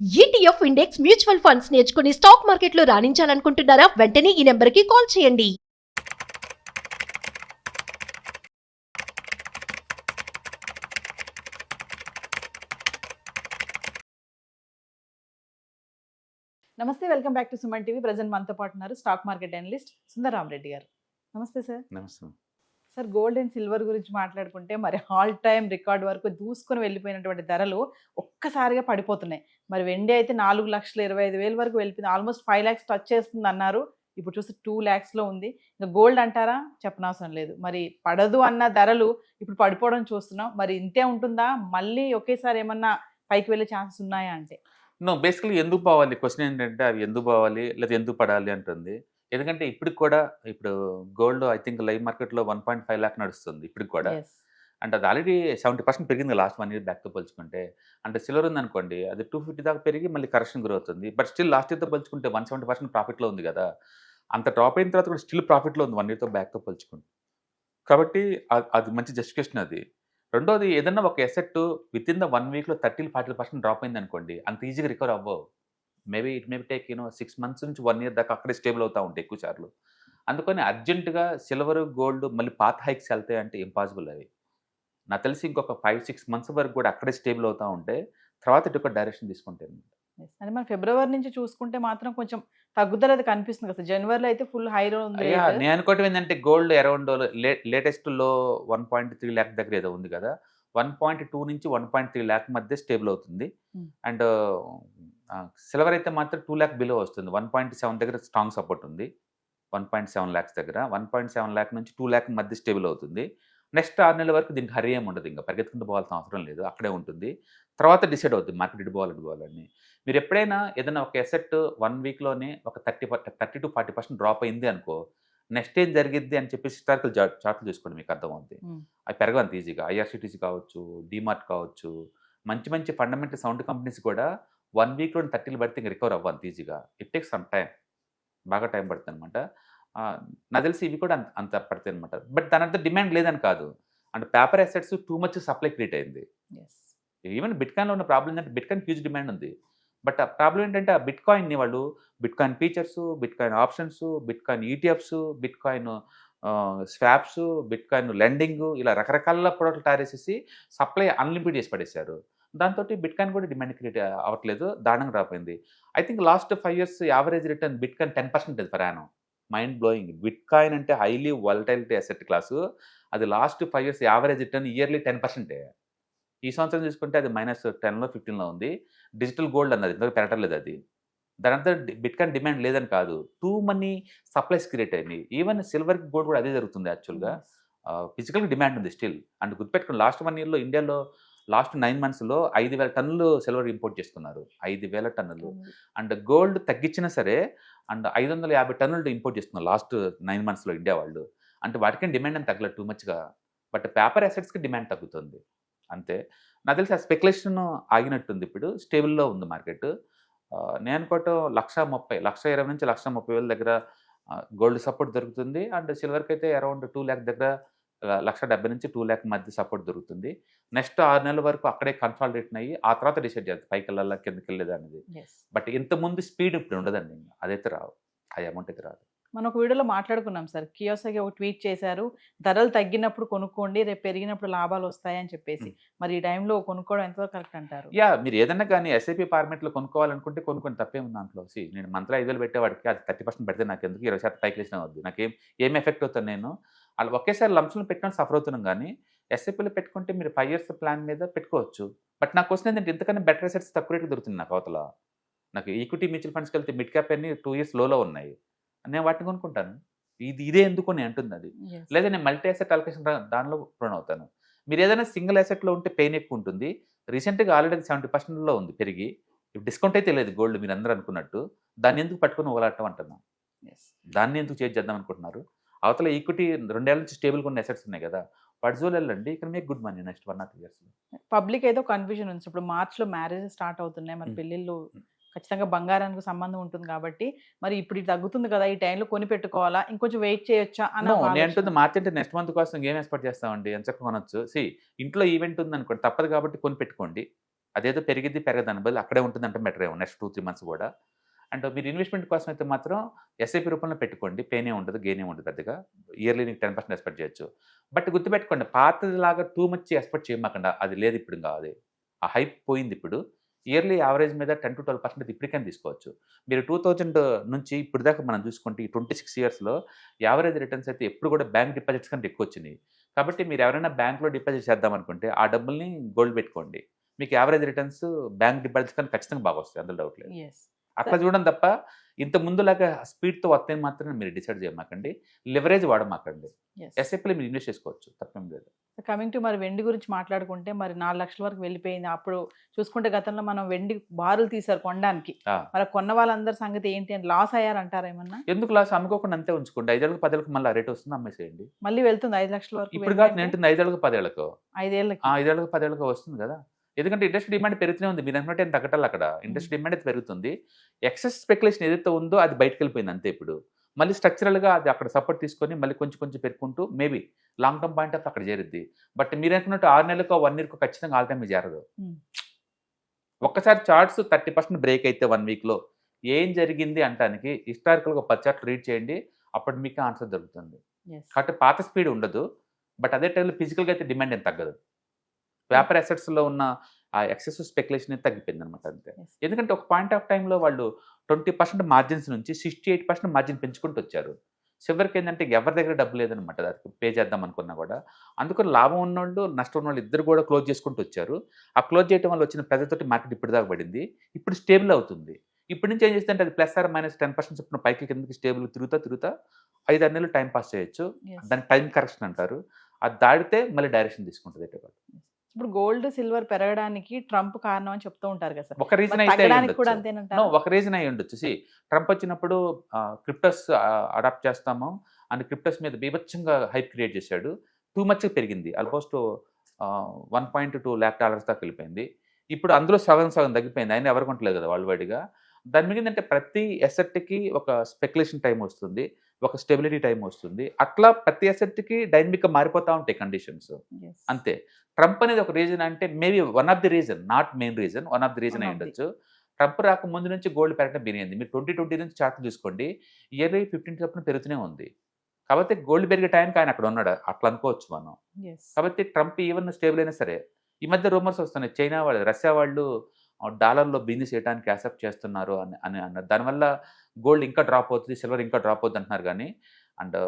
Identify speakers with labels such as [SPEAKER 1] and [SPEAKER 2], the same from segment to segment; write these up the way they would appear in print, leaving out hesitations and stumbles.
[SPEAKER 1] ETF index mutual funds నేర్చుకుని stock మార్కెట్లో రాణించాలనుకుంటున్నారా? వెంటనే ఈ నెంబర్కి కాల్ చేయండి.
[SPEAKER 2] నమస్తే, welcome back to Suman TV. Present మనతో పాటు ఉన్నారు స్టాక్ మార్కెట్ అనలిస్ట్ సుందరరామరెడ్డి గారు. నమస్తే సార్.
[SPEAKER 3] నమస్తే.
[SPEAKER 2] సార్, గోల్డ్ అండ్ సిల్వర్ గురించి మాట్లాడుకుంటే మరి ఆల్ టైమ్ రికార్డ్ వరకు దూసుకొని వెళ్ళిపోయినటువంటి ధరలు ఒక్కసారిగా పడిపోతున్నాయి. మరి వెండి అయితే 4,25,000 వరకు వెళ్ళిపోయింది. ఆల్మోస్ట్ 5 lakhs టచ్ చేస్తుంది అన్నారు. ఇప్పుడు చూస్తే 2 lakhsలో ఉంది. ఇంకా గోల్డ్ అంటారా, చెప్పనవసరం లేదు. మరి పడదు అన్న ధరలు ఇప్పుడు పడిపోవడం చూస్తున్నాం. మరి ఇంతే ఉంటుందా? మళ్ళీ ఒకేసారి ఏమన్నా పైకి వెళ్ళే ఛాన్సెస్ ఉన్నాయా అంటే?
[SPEAKER 3] బేసికలీ ఎందుకు పోవాలి? క్వశ్చన్ ఏంటంటే అవి ఎందుకు పోవాలి లేదా ఎందుకు పడాలి అంటుంది. ఎందుకంటే ఇప్పటికి కూడా ఇప్పుడు గోల్డ్ ఐ థింక్ లైవ్ మార్కెట్లో 1.5 lakh నడుస్తుంది ఇప్పటికి కూడా.
[SPEAKER 2] Yes.
[SPEAKER 3] అంటే అది ఆల్రెడీ 70% పెరిగింది లాస్ట్ 1 year బ్యాక్తో పోల్చుకుంటే. అంటే సిల్వర్ ఉందనుకోండి, అది 250 దాకా పెరిగి మళ్ళీ కరెక్షన్ గ్రో అవుతుంది. బట్ స్టిల్ లాస్ట్ ఇయర్తో పోల్చుకుంటే 170% ప్రాఫిట్లో ఉంది కదా. అంత డ్రాప్ అయిన తర్వాత కూడా స్టిల్ ప్రాఫిట్లో ఉంది 1 yearతో బ్యాక్తో పోల్చుకుంటే. కాబట్టి అది మంచి జస్టిఫికేషన్ అది. రెండోది, ఏదన్నా ఒక asset with in the 1 weekలో 30-40% drop అయింది అనుకోండి, అంత ఈజీగా రికవర్ అవ్వవు. Maybe it may take 6 months నుంచి 1 year దాకా అక్కడే స్టేబుల్ అవుతూ ఉంటాయి ఎక్కువ సార్లు. అందుకని అర్జెంటుగా సిల్వర్ గోల్డ్ మళ్ళీ పాత హైక్స్ వెళ్తాయి అంటే ఇంపాసిబుల్ అవి. నాకు తెలిసి ఇంకొక 5-6 months వరకు కూడా అక్కడే స్టేబుల్ అవుతూ ఉంటే తర్వాత ఇటు ఒక డైరెక్షన్ తీసుకుంటాను.
[SPEAKER 2] Yes. అంటే మనం ఫిబ్రవరి నుంచి చూసుకుంటే మాత్రం కొంచెం తగ్గుదల అయితే కనిపిస్తుంది కదా. జనవరిలో అయితే ఫుల్ హైలో ఉంది
[SPEAKER 3] అయ్యా,
[SPEAKER 2] rate.
[SPEAKER 3] నేను అనుకోవటం ఏంటంటే గోల్డ్ అరౌండ్ లేటెస్ట్ లో 1.3 lakh దగ్గర ఏదో ఉంది కదా. 1.2 నుంచి 1.3 lakh మధ్య స్టేబుల్ అవుతుంది.
[SPEAKER 2] Hmm.
[SPEAKER 3] అండ్ సిల్వర్ అయితే మాత్రం 2 lakh బిలో వస్తుంది. 1.7 దగ్గర స్ట్రాంగ్ సపోర్ట్ ఉంది. 1.7 lakhs దగ్గర 1.7 lakh నుంచి 2 lakh మధ్య స్టేబుల్ అవుతుంది. నెక్స్ట్ 6 నెలల వరకు దీనికి హరి ఏమి ఉండదు, ఇంకా పరిగెత్తుకుంటూ పోవాల్సిన అవసరం లేదు, అక్కడే ఉంటుంది. తర్వాత డిసైడ్ అవుతుంది మార్కెట్ ఇటు పోవాలని. మీరు ఎప్పుడైనా ఏదైనా ఒక ఎసెట్ 1 weekలోనే ఒక 30-40% డ్రాప్ అయింది అనుకో, నెక్స్ట్ ఏం జరిగిద్ది అని చెప్పి హిస్టారికల్ చార్ట్లు చూసుకోండి, మీకు అర్థమవుతుంది. అవి పెరగవంత ఈజీగా. ఐఆర్సిటీసీ కావచ్చు, డీమార్ట్ కావచ్చు, మంచి మంచి ఫండమెంటల్ సౌండ్ కంపెనీస్ కూడా 1 weekలో 30 పడితే ఇంక రికవర్ అవ్వంత ఈజీగా. ఇట్ టేక్స్ సమ్ టైం, బాగా టైం పడుతుంది అనమాట. నాకు తెలిసి ఇవి కూడా అంత పడతాయి అనమాట. బట్ దాని అంత డిమాండ్ లేదని కాదు. And paper assets too much supply create అయింది.
[SPEAKER 2] Yes.
[SPEAKER 3] ఈవెన్ బిట్కాయిన్లో ఉన్న ప్రాబ్లం ఏంటంటే బిట్కాయిన్ హ్యూజ్ డిమాండ్ ఉంది. బట్ ఆ ప్రాబ్లం ఏంటంటే ఆ బిట్కాయిన్ని వాళ్ళు bitcoin features, bitcoin options, bitcoin ETFs, bitcoin swaps, bitcoin lending, ఇలా రకరకాల ప్రోడక్ట్లు తయారు చేసేసి సప్లై అన్లిమిటెడ్ చేసి పడేశారు. దాంతో బిట్కాయిన్ కూడా డిమాండ్ క్రియేట్ అవ్వట్లేదు, దారుణంగా రాపోయింది. I think last 5 years average return bitcoin 10% per annum. Mind blowing. Bitcoin అంటే హైలీ వాలటైలిటీ అసెట్ క్లాసు. అది last 5 years average return yearly 10%. ఈ సంవత్సరం చూసుకుంటే అది -10లో 15లో ఉంది. డిజిటల్ గోల్డ్ అన్నది ఇంతవరకు పెరగట్లేదు అది. దానంతా బిట్కాయిన్ డిమాండ్ లేదని కాదు, టూ మనీ సప్లైస్ క్రియేట్ అయింది. ఈవెన్ సిల్వర్ గోల్డ్ కూడా అదే జరుగుతుంది యాక్చువల్గా.
[SPEAKER 2] Yes.
[SPEAKER 3] ఫిజికల్గా డిమాండ్ ఉంది స్టిల్. అండ్ గుర్తుపెట్టుకుని లాస్ట్ 1 yearలో ఇండియాలో లాస్ట్ 9 monthsలో 5,000 టన్నులు సిల్వర్ ఇంపోర్ట్ చేసుకున్నారు. 5,000 టన్నులు. అండ్ గోల్డ్ తగ్గించినా సరే అండ్ 550 టన్నులు ఇంపోర్ట్ చేస్తున్నారు లాస్ట్ 9 monthsలో ఇండియా వాళ్ళు. అంటే వాటికి డిమాండ్ అని తగ్గలేదు టూ మచ్గా. బట్ పేపర్ అసెట్స్కి డిమాండ్ తగ్గుతుంది అంతే. నాకు తెలిసి ఆ స్పెక్యులేషన్ ఆగినట్టుంది, ఇప్పుడు స్టేబుల్లో ఉంది మార్కెట్. నేను అనుకోవటం 1,20,000 నుంచి 1,30,000 దగ్గర గోల్డ్ సపోర్ట్ దొరుకుతుంది. అండ్ సిల్వర్కి అయితే అరౌండ్ 2 lakh దగ్గర 1,70,000 నుంచి 2 lakh మధ్య సపోర్ట్ దొరుకుతుంది. నెక్స్ట్ 6 నెలల వరకు అక్కడే కన్సాలిడేషన్ అయ్యి ఆ తర్వాత డిసైడ్ చేస్తుంది పైకి వెళ్ళాలా కిందకి వెళ్ళేది అనేది.
[SPEAKER 2] Yes.
[SPEAKER 3] బట్ ఇంతకుముందు స్పీడ్ ఇప్పుడు ఉండదండి, అదైతే రావు, ఆ అమౌంట్ అయితే రాదు.
[SPEAKER 2] మనం ఒక వీడియోలో మాట్లాడుకున్నాం సార్. కియోసాకి ఒక ట్వీట్ చేశారు, ధరలు తగ్గినప్పుడు కొనుక్కోండి, రేపు పెరిగినప్పుడు లాభాలు వస్తాయని చెప్పేసి. మరి ఈ టైంలో కొనుక్కోవడం ఎంతో కరెక్ట్ అంటారు?
[SPEAKER 3] యా, మీరు ఏదన్నా కానీ ఎస్ఐపి ఫార్మేట్లో కొనుక్కోవాలనుకుంటే కొనుక్కొని తప్పేముంది దాంట్లో. నేను మంత్లో 5,000 పెట్టేవాడికి అది 30% పెడితే నాకు ఎందుకు 20% పైకి లేచినా వద్దు, నాకేం ఎఫెక్ట్ అవుతాను నేను. వాళ్ళు ఒకేసారి లంప్స్లో పెట్టుకొని సఫర్ అవుతున్నాం. కానీ ఎస్ఐపిలో పెట్టుకుంటే మీరు 5 years ప్లాన్ మీద పెట్టుకోవచ్చు. బట్ నాకు క్వశ్చన్ ఏంటంటే ఇంతకన్నా బెటర్ అసెట్స్ తక్కువ రేట్కి దొరుకుతుంది నాకు అవతల. నాకు ఈక్విటీ మ్యూచువల్ ఫండ్స్కి వెళ్తే మిడ్ క్యాప్ అన్ని 2 years లోలో ఉన్నాయి, నేను వాటిని కొనుక్కుంటాను. ఇదే ఎందుకు అని అంటుంది అది.
[SPEAKER 2] Yes.
[SPEAKER 3] లేదా నేను మల్టీ అసెట్ అలొకేషన్ దానిలో ప్రొన్ అవుతాను. మీరు ఏదైనా సింగిల్ అసెట్లో ఉంటే పెయిన్ ఎక్కువ ఉంటుంది. రీసెంట్గా ఆల్రెడీ 70%లో ఉంది పెరిగి. డిస్కౌంట్ అయితే లేదు గోల్డ్ మీరు అందరూ అనుకున్నట్టు. దాన్ని ఎందుకు పట్టుకొని ఓలాడటం అంటున్నా.
[SPEAKER 2] Yes.
[SPEAKER 3] దాన్ని ఎందుకు చేంజ్ చేద్దాం అనుకుంటున్నారు? అవతల ఈక్విటీ 2 ఏళ్ల నుంచి స్టేబుల్గా ఉన్న అసెట్స్ ఉన్నాయి కదా, వాటి జోలు వెళ్ళండి. ఇక్కడ మీకు good money next 1 or 2 years.
[SPEAKER 2] Public ఏదో కన్ఫ్యూజన్ ఉంది. ఇప్పుడు మార్చ్లో మ్యారేజ్ స్టార్ట్ అవుతున్నాయి. మరి పెళ్ళిళ్ళు ఖచ్చితంగా బంగారానికి సంబంధం ఉంటుంది కాబట్టి మరి ఇప్పుడు ఇది తగ్గుతుంది కదా, ఈ టైంలో కొని పెట్టుకోవాలా, ఇంకొంచెం వెయిట్ చేయొచ్చా అని ఒక
[SPEAKER 3] నేను
[SPEAKER 2] ఆలోచన.
[SPEAKER 3] అంటుంది మార్కెట్ నెక్స్ట్ మంత్ కోసం ఏం ఎక్స్పెక్ట్ చేస్తామండి, ఎంచక్క కొనొచ్చు. ఇంట్లో ఈవెంట్ ఉంది అనుకోండి, తప్పదు కాబట్టి కొని పెట్టుకోండి. అదేదో పెరిగిద్ది పెరగదని బదులు అక్కడే ఉంటుందంటే బెటర్ ఏమో నెక్స్ట్ 2-3 మంత్స్ కూడా. అండ్ మీరు ఇన్వెస్ట్మెంట్ కోసం అయితే మాత్రం ఎస్ఐపి రూపంలో పెట్టుకోండి. పెయినే ఉండదు, గెయినే ఉండదు పెద్దగా. ఇయర్లీ నీకు 10% ఎక్స్పెక్ట్ చేయొచ్చు. బట్ గుర్తుపెట్టుకోండి, పాతదిలాగా టూ మచ్ ఎక్స్పెక్ట్ చేయమాకండి. అది లేదు ఇప్పుడు, ఇంకా అది ఆ హైప్ పోయింది ఇప్పుడు. ఇయర్లీ యావరేజ్ మీద 10-12% ఇప్పటికైనా తీసుకోవచ్చు. మీరు 2000 నుంచి ఇప్పుడు దాకా మనం చూసుకుంటే ఈ 26 ఇయర్స్లో యావరేజ్ రిటర్న్స్ అయితే ఎప్పుడు కూడా బ్యాంక్ డిపాజిట్స్ కంటే ఎక్కువ వచ్చినాయి. కాబట్టి మీరు ఎవరైనా బ్యాంక్లో డిపాజిట్ చేద్దాం అనుకుంటే ఆ డబ్బుల్ని గోల్డ్ పెట్టుకోండి. మీకు యావరేజ్ రిటర్న్స్ బ్యాంక్ డిపాజిట్స్ కానీ ఖచ్చితంగా బాగా వస్తాయి, అందులో డౌట్ లేదు. అట్లా చూడడం తప్ప ఇంత ముందులాగా స్పీడ్తో వస్తాయి మాత్రమే మీరు డిసైడ్ చేయమాకండి. లివరేజ్ వాడమాకండి. ఎస్ఐపిలో మీరు ఇన్వెస్ట్ చేసుకోవచ్చు, తప్పేం లేదు.
[SPEAKER 2] కమింగ్ టు మరి వెండి గురించి మాట్లాడుకుంటే మరి 4 లక్షల వరకు వెళ్ళిపోయింది. అప్పుడు చూసుకుంటే గతంలో మనం వెండి బారులు తీసారు కొనడానికి. మరి కొన్న వాళ్ళందరి సంగతి ఏంటి అని లాస్ అయ్యారంటారా ఏమన్నా?
[SPEAKER 3] ఎందుకు లాస్? అమ్ముకోకుండా అంతే ఉంచుకోండి. 5 ఏళ్ళకి 10 ఏళ్ళకి మళ్ళీ రేట్ వస్తుంది, అమ్మేసేయండి.
[SPEAKER 2] మళ్ళీ వెళ్తుంది 5 లక్షల వరకు.
[SPEAKER 3] ఇప్పుడు కాదు నేను 5 ఏళ్ళకి 10 ఏళ్ళకు 5 ఏళ్ళకి 10 ఏళ్ళకి వస్తుంది కదా. ఎందుకంటే ఇండస్ట్రీ డిమాండ్ పెరుగుతూనే ఉంది. మీరు అనుకుంటే ఏం తగ్గటాలి అక్కడ. ఇండస్ట్రీ డిమాండ్ అయితే పెరుగుతుంది. ఎక్సెస్ స్పెక్యులేషన్ ఏదైతే ఉందో అది బయటకు వెళ్ళిపోయింది అంతే. ఇప్పుడు మళ్ళీ స్ట్రక్చరల్గా అది అక్కడ సపోర్ట్ తీసుకొని మళ్ళీ కొంచెం కొంచెం పెరుగుకుంటూ maybe long term point of అక్కడ చేరుద్ది. బట్ మీరు అనుకున్నట్టు 6 నెలలకో 1 ఇయర్కో ఖచ్చితంగా ఆల్ టైమ్ చేరదు. ఒక్కసారి చార్ట్స్ 30% బ్రేక్ అయితే 1 వీక్లో ఏం జరిగింది అంటానికి హిస్టారికల్గా 10 చార్ట్లు రీడ్ చేయండి, అప్పుడు మీకు ఆన్సర్ దొరుకుతుంది. కాబట్టి పాత స్పీడ్ ఉండదు, బట్ అదే టైంలో ఫిజికల్గా అయితే డిమాండ్ ఏం తగ్గదు. వ్యాపార అసెట్స్లో ఉన్న ఆ ఎక్సెస్ స్పెక్యులేషన్ తగ్గిపోయింది అనమాట అంతే. ఎందుకంటే ఒక పాయింట్ ఆఫ్ టైంలో వాళ్ళు 20% మార్జిన్స్ నుంచి 68% మార్జిన్ పెంచుకుంటూ వచ్చారు. చివరికి ఏంటంటే ఎవరి దగ్గర డబ్బు లేదనమాట దానికి పే చేద్దాం అనుకున్నా కూడా. అందుకని లాభం ఉన్నోళ్ళు నష్టం ఉన్నోళ్ళు ఇద్దరు కూడా క్లోజ్ చేసుకుంటూ వచ్చారు. ఆ క్లోజ్ చేయడం వల్ల వచ్చిన ప్రెజర్తోటి మార్కెట్ ఇప్పుడు దాకా పడింది. ఇప్పుడు స్టేబుల్ అవుతుంది. ఇప్పటి నుంచి ఏం చేస్తే అది +-10% చొప్పున పైకి కిందకి స్టేబుల్ తిరుగుతా 5-6 నెలలు టైం పాస్ చేయొచ్చు. దాన్ని టైం కరెక్షన్ అంటారు. అది దాడితే మళ్ళీ డైరెక్షన్ తీసుకుంటుంది.
[SPEAKER 2] ఇప్పుడు గోల్డ్ సిల్వర్ పెరగడానికి ట్రంప్ కారణం అని చెప్తూ ఉంటారు కదా.
[SPEAKER 3] ఒక రీజన్ అయితే ఒక రీజన్ అయి ఉండొచ్చు. ట్రంప్ వచ్చినప్పుడు క్రిప్టోస్ అడాప్ట్ చేస్తాము అని క్రిప్టోస్ మీద బీభత్సంగా హైప్ క్రియేట్ చేశాడు. టూ మచ్ పెరిగింది. ఆల్మోస్ట్ $1.2 lakh దాకా వెళ్ళిపోయింది. ఇప్పుడు అందులో సగం తగ్గిపోయింది. ఆయన ఎవరు కొంటలేదు కదా వరల్డ్ వైడ్గా. దాని మీద ఏంటంటే ప్రతి ఎసెట్కి ఒక స్పెక్యులేషన్ టైం వస్తుంది, ఒక స్టెబిలిటీ టైం వస్తుంది. అట్లా ప్రతి ఎసెట్కి డైనమిక్గా మారిపోతూ ఉంటాయి కండిషన్స్ అంతే. ట్రంప్ అనేది ఒక రీజన్ అంటే maybe one of the reason, not main reason, one of the reason అయి ఉండొచ్చు. ట్రంప్ రాక ముందు నుంచి గోల్డ్ పెరగడం బిరిగింది. మీరు 2020 నుంచి చార్ట్ చూసుకోండి, ఇయర్లీ 15% పెరుగుతూనే ఉంది. కాబట్టి గోల్డ్ పెరిగే టైంకి ఆయన అక్కడ ఉన్నాడు అట్లా అనుకోవచ్చు మనం. కాబట్టి ట్రంప్ ఈవెన్ స్టేబుల్ అయినా సరే ఈ మధ్య రూమర్స్ వస్తున్నాయి చైనా వాళ్ళు రష్యా వాళ్ళు డాలర్లో బిజినెస్ చేయడానికి యాక్సెప్ట్ చేస్తున్నారు అని అన్నారు. దానివల్ల గోల్డ్ ఇంకా డ్రాప్ అవుతుంది, సిల్వర్ ఇంకా డ్రాప్ అవుతుంది అంటున్నారు. కానీ అండ్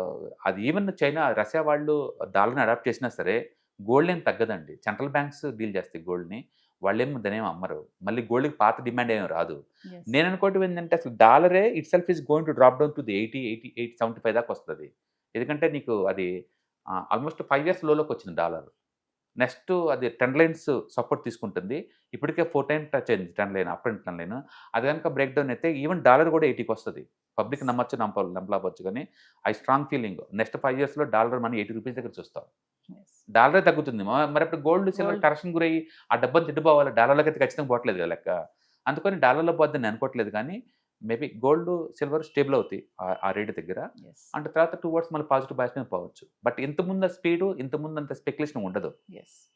[SPEAKER 3] అది ఈవెన్ చైనా రష్యా వాళ్ళు డాలర్ని అడాప్ట్ చేసినా సరే గోల్డ్ ఏం తగ్గదండి. సెంట్రల్ బ్యాంక్స్ డీల్ చేస్తాయి గోల్డ్ని, వాళ్ళేమో దానేమో అమ్మరు. మళ్ళీ గోల్డ్కి పాత డిమాండ్ ఏమో రాదు. నేను అనుకోవటం ఏంటంటే అసలు డాలరే itself is going to drop down to the 80-75 దాకా వస్తుంది. ఎందుకంటే నీకు అది ఆల్మోస్ట్ 5 years లోకి వచ్చింది డాలర్. నెక్స్ట్ అది ట్రెండ్ లైన్స్ సపోర్ట్ తీసుకుంటుంది. ఇప్పటికే 4 times టచ్ అయింది trend line, up and trend line. అది కనుక బ్రేక్ డౌన్ అయితే ఈవెన్ డాలర్ కూడా 80కి వస్తుంది. పబ్లిక్ నమ్మచ్చు నమ్మలేకపోవచ్చు, కానీ ఐ స్ట్రాంగ్ ఫీలింగ్ నెక్స్ట్ 5 yearsలో డాలర్ మనీ 80 రూపీస్ దగ్గర చూస్తాం. డాలరే తగ్గుతుంది. మరి అప్పుడు గోల్డ్ సిల్వర్ కరెక్షన్ గురయ్యి ఆ డబ్బుని తిట్టుకోవాలి, డాలర్లోకి అయితే ఖచ్చితంగా పోవట్లేదు కదా లెక్క. అందుకని డాలర్లో పోద్దని అనుకోవట్లేదు, కానీ మేబీ గోల్డ్ సిల్వర్ స్టేబుల్ అవుతాయి ఆ రేట్ దగ్గర. అంటే తర్వాత 2 words మళ్ళీ పాజిటివ్ బయాస్ మీద పోవచ్చు. బట్ ఇంతకుముందు స్పీడు ఇంతకుముందు అంత స్పెక్యులేషన్ ఉండదు.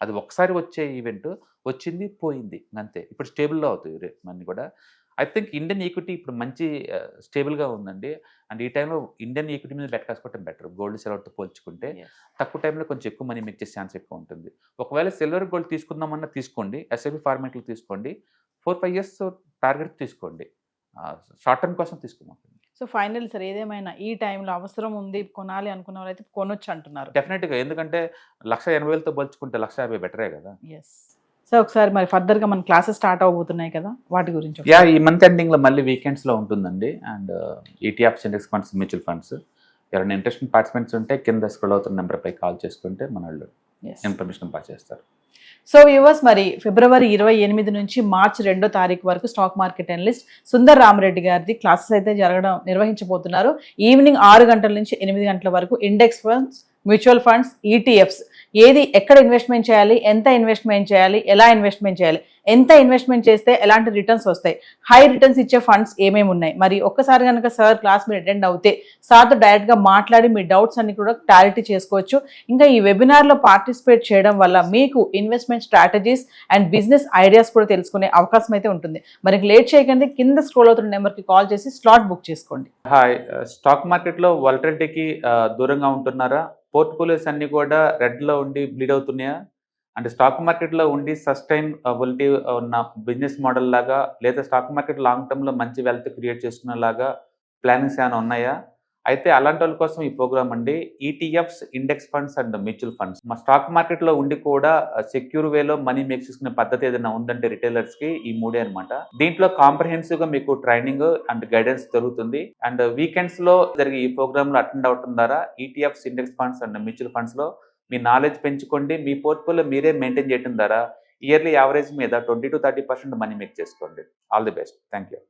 [SPEAKER 3] అది ఒకసారి వచ్చే ఈవెంట్ వచ్చింది పోయింది అంతే. ఇప్పుడు స్టేబుల్లో అవుతాయి మనీ కూడా. ఐ థింక్ ఇండియన్ ఈక్విటీ ఇప్పుడు మంచి స్టేబుల్గా ఉందండి. అండ్ ఈ టైంలో ఇండియన్ ఈక్విటీ మీద బెట్ కాసుకోవడం బెటర్ గోల్డ్ సిల్వర్తో పోల్చుకుంటే. తక్కువ టైంలో కొంచెం ఎక్కువ మనీ మేక్ చేసే ఛాన్స్ ఎక్కువ ఉంటుంది. ఒకవేళ సిల్వర్ గోల్డ్ తీసుకుందామన్నా తీసుకోండి, ఎస్ఐపి ఫార్మేట్లో తీసుకోండి, 4-5 years టార్గెట్ తీసుకోండి, షార్ట్ టర్మ్ కోసం తీసుకున్నాం.
[SPEAKER 2] సో ఫైనల్ సార్ ఏదేమైనా ఈ టైంలో అవసరం ఉంది కొనాలి అనుకున్న వాళ్ళు అయితే కొనొచ్చు అంటున్నారు
[SPEAKER 3] డెఫినెట్గా. ఎందుకంటే 1,80,000తో పోల్చుకుంటే 1,50,000 బెటరే కదా.
[SPEAKER 2] సో ఒకసారి మరి ఫర్దర్గా మన క్లాసెస్ స్టార్ట్ అవబోతున్నాయి కదా, వాటి గురించి.
[SPEAKER 3] ఈ మంత్ ఎండింగ్లో మళ్ళీ వీకెండ్స్లో ఉంటుందండి. And ETFs, index funds, mutual funds ఎవరైనా ఇంట్రెస్టింగ్ పార్టిసిపెంట్స్ ఉంటే కింద స్క్రోల్ అవుతున్న నెంబర్పై కాల్ చేసుకుంటే మన వాళ్ళు ఇన్ఫర్మేషన్ పాస్ చేస్తారు.
[SPEAKER 2] సో వ్యూవర్స్, మరి ఫిబ్రవరి 28 నుంచి మార్చి 2వ తారీఖు వరకు stock market analyst Sundar Rama Reddy గారిది క్లాసెస్ అయితే నిర్వహించబోతున్నారు. ఈవినింగ్ 6 గంటల నుంచి 8 గంటల వరకు index funds, mutual funds, ETFs ఏది ఎక్కడ ఇన్వెస్ట్మెంట్ చేయాలి, ఎంత ఇన్వెస్ట్మెంట్ చేయాలి, ఎలా ఇన్వెస్ట్మెంట్ చేయాలి, ఎంత ఇన్వెస్ట్మెంట్ చేస్తే ఎలాంటి రిటర్న్స్ వస్తాయి, హై రిటర్న్స్ ఇచ్చే ఫండ్స్ ఏమేమి ఉన్నాయి, మరి ఒక్కసారి కనుక సార్ క్లాస్ మీరు అటెండ్ అవుతే సార్తో డైరెక్ట్గా మాట్లాడి మీ డౌట్స్ అన్ని కూడా క్లారిటీ చేసుకోవచ్చు. ఇంకా ఈ వెబినార్లో పార్టిసిపేట్ చేయడం వల్ల మీకు investment strategies and business ideas కూడా తెలుసుకునే అవకాశం అయితే ఉంటుంది. మరి లేట్ చేయకండి, కింద స్క్రోల్ అవుతున్న నెంబర్కి కాల్ చేసి స్లాట్ బుక్ చేసుకోండి.
[SPEAKER 3] హాయ్, స్టాక్ మార్కెట్లో వాలటిలిటీకి దూరంగా ఉంటున్నారా? పోర్ట్ఫోలియోస్ అన్ని కూడా రెడ్లో ఉండి బ్లీడ్ అవుతున్నాయా? అంటే స్టాక్ మార్కెట్లో ఉండి సస్టైనబిలిటీ ఉన్న బిజినెస్ మోడల్ లాగా, లేదా స్టాక్ మార్కెట్ లాంగ్ టర్మ్లో మంచి వెల్త్ క్రియేట్ చేసుకునేలాగా ప్లానింగ్స్ ఏమైనా ఉన్నాయా? అయితే అలాంటి వాళ్ళ కోసం ఈ ప్రోగ్రామ్ అండి. ETFs, index funds and mutual funds. మా స్టాక్ మార్కెట్లో ఉండి కూడా సెక్యూర్ వేలో మనీ మేక్ చేసుకునే పద్ధతి ఏదైనా ఉందంటే రిటైలర్స్కి ఈ మూడే అనమాట. దీంట్లో కాంప్రహెన్సివ్గా మీకు ట్రైనింగ్ అండ్ గైడెన్స్ దొరుకుతుంది. అండ్ వీకెండ్స్లో జరిగే ఈ ప్రోగ్రాంలో అటెండ్ అవడం ద్వారా ETFs, index funds and mutual ఫండ్స్లో మీ నాలెడ్జ్ పెంచుకోండి. మీ పోర్ట్ఫోలియో మీరే మెయింటైన్ చేయడం ద్వారా ఇయర్లీ యావరేజ్ మీద 20 to 30% మనీ మేక్ చేసుకోండి. All the best. Thank you.